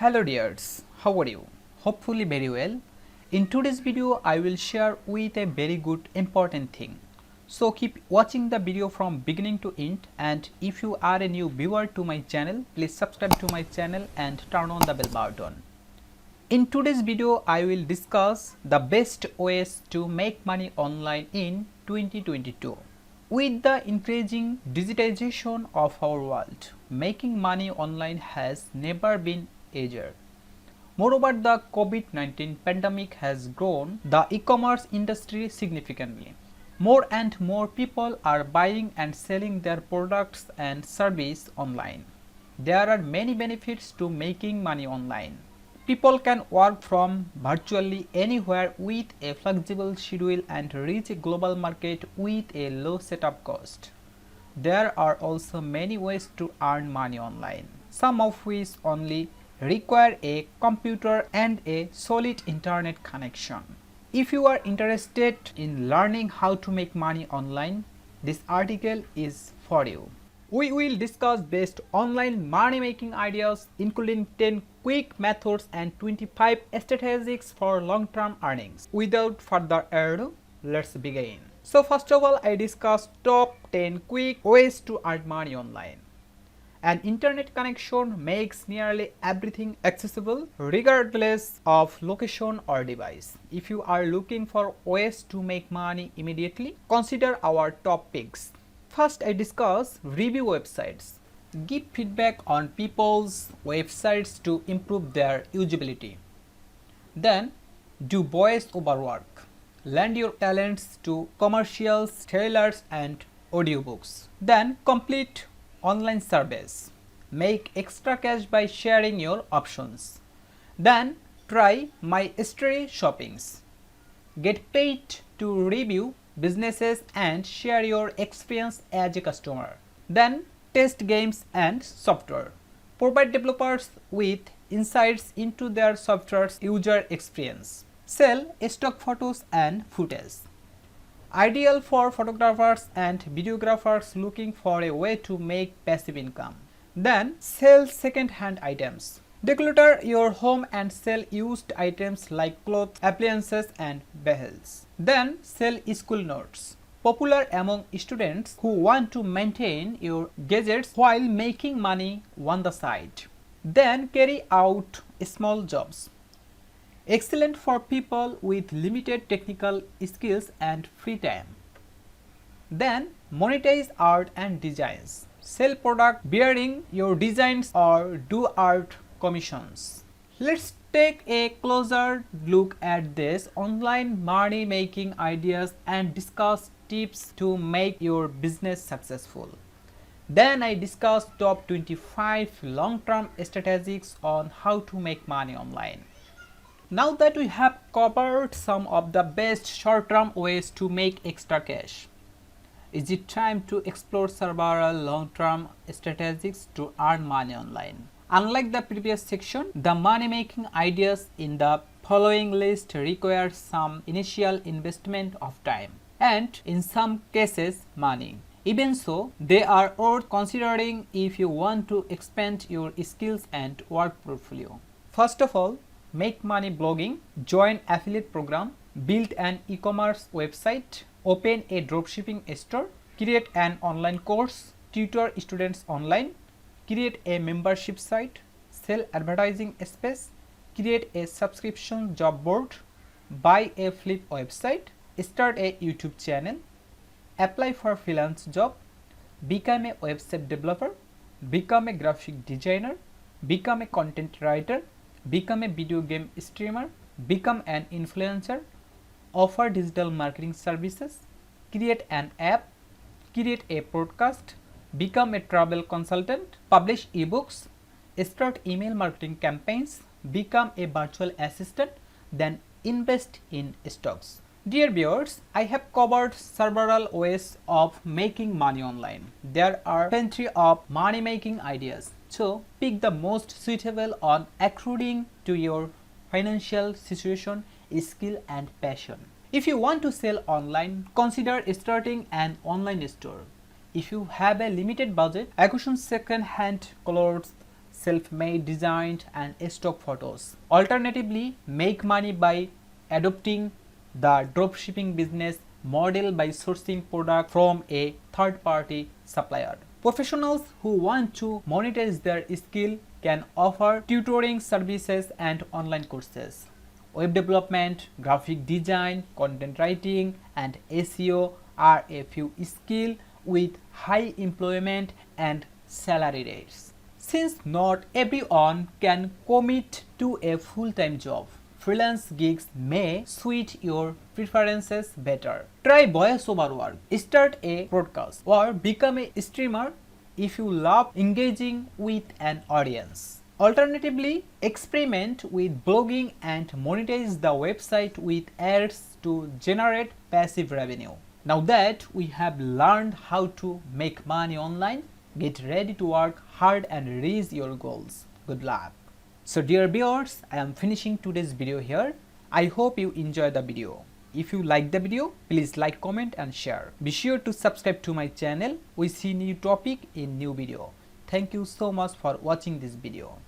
Hello dears, how are you? Hopefully very well. In today's video I will share with a very good important thing. So keep watching the video from beginning to end, and if you are a new viewer to my channel, please subscribe to my channel and turn on the bell button. In today's video I will discuss the best ways to make money online in 2022. With the increasing digitization of our world, making money online has never been easier. Moreover, the COVID-19 pandemic has grown the e-commerce industry significantly. More and more people are buying and selling their products and services online. There are many benefits to making money online. People can work from virtually anywhere with a flexible schedule and reach a global market with a low setup cost. There are also many ways to earn money online, some of which only require a computer and a solid internet connection. If you are interested in learning how to make money online, this article is for you. We will discuss best online money making ideas, including 10 quick methods and 25 strategies for long-term earnings. Without further ado, let's begin. So first of all, I discuss top 10 quick ways to earn money online. An internet connection makes nearly everything accessible regardless of location or device. If you are looking for ways to make money immediately, consider our top picks. First, I discuss review websites. Give feedback on people's websites to improve their usability. Then, do voice over work. Lend your talents to commercials, trailers and audiobooks. Then, complete online surveys. Make extra cash by sharing your options. Then try mystery shoppings. Get paid to review businesses and share your experience as a customer. Then test games and software. Provide developers with insights into their software's user experience. Sell stock photos and footage. Ideal for photographers and videographers looking for a way to make passive income. Then sell second-hand items. Declutter your home and sell used items like clothes, appliances and vehicles. Then sell school notes. Popular among students who want to maintain your gadgets while making money on the side. Then carry out small jobs. Excellent for people with limited technical skills and free time. Then monetize art and designs. Sell product bearing your designs or do art commissions. Let's take a closer look at these online money making ideas and discuss tips to make your business successful. Then I discuss top 25 long-term strategies on how to make money online. Now that we have covered some of the best short-term ways to make extra cash, is it time to explore several long-term strategies to earn money online? Unlike the previous section, the money-making ideas in the following list require some initial investment of time and, in some cases, money. Even so, they are worth considering if you want to expand your skills and work portfolio. First of all, make money blogging, join affiliate program, build an e-commerce website, open a dropshipping store, create an online course, tutor students online, create a membership site, sell advertising space, create a subscription job board, buy a flip website, start a YouTube channel, apply for freelance job, become a website developer, become a graphic designer, become a content writer, become a video game streamer, become an influencer, offer digital marketing services, create an app, create a podcast, become a travel consultant, publish ebooks, start email marketing campaigns, become a virtual assistant, then invest in stocks. Dear viewers, I have covered several ways of making money online. There are plenty of money making ideas. So pick the most suitable on according to your financial situation, skill and passion. If you want to sell online, consider starting an online store. If you have a limited budget, acquisition second-hand clothes, self-made designs and stock photos. Alternatively, make money by adopting the dropshipping business model by sourcing product from a third-party supplier. Professionals who want to monetize their skill can offer tutoring services and online courses. Web development, graphic design, content writing, and SEO are a few skills with high employment and salary rates. Since not everyone can commit to a full-time job, freelance gigs may suit your preferences better. Try voiceover work, start a podcast, or become a streamer if you love engaging with an audience. Alternatively, experiment with blogging and monetize the website with ads to generate passive revenue. Now that we have learned how to make money online, get ready to work hard and reach your goals. Good luck. So dear viewers, I am finishing today's video here. I hope you enjoyed the video. If you like the video, please like, comment and share. Be sure to subscribe to my channel. We see new topic in new video. Thank you so much for watching this video.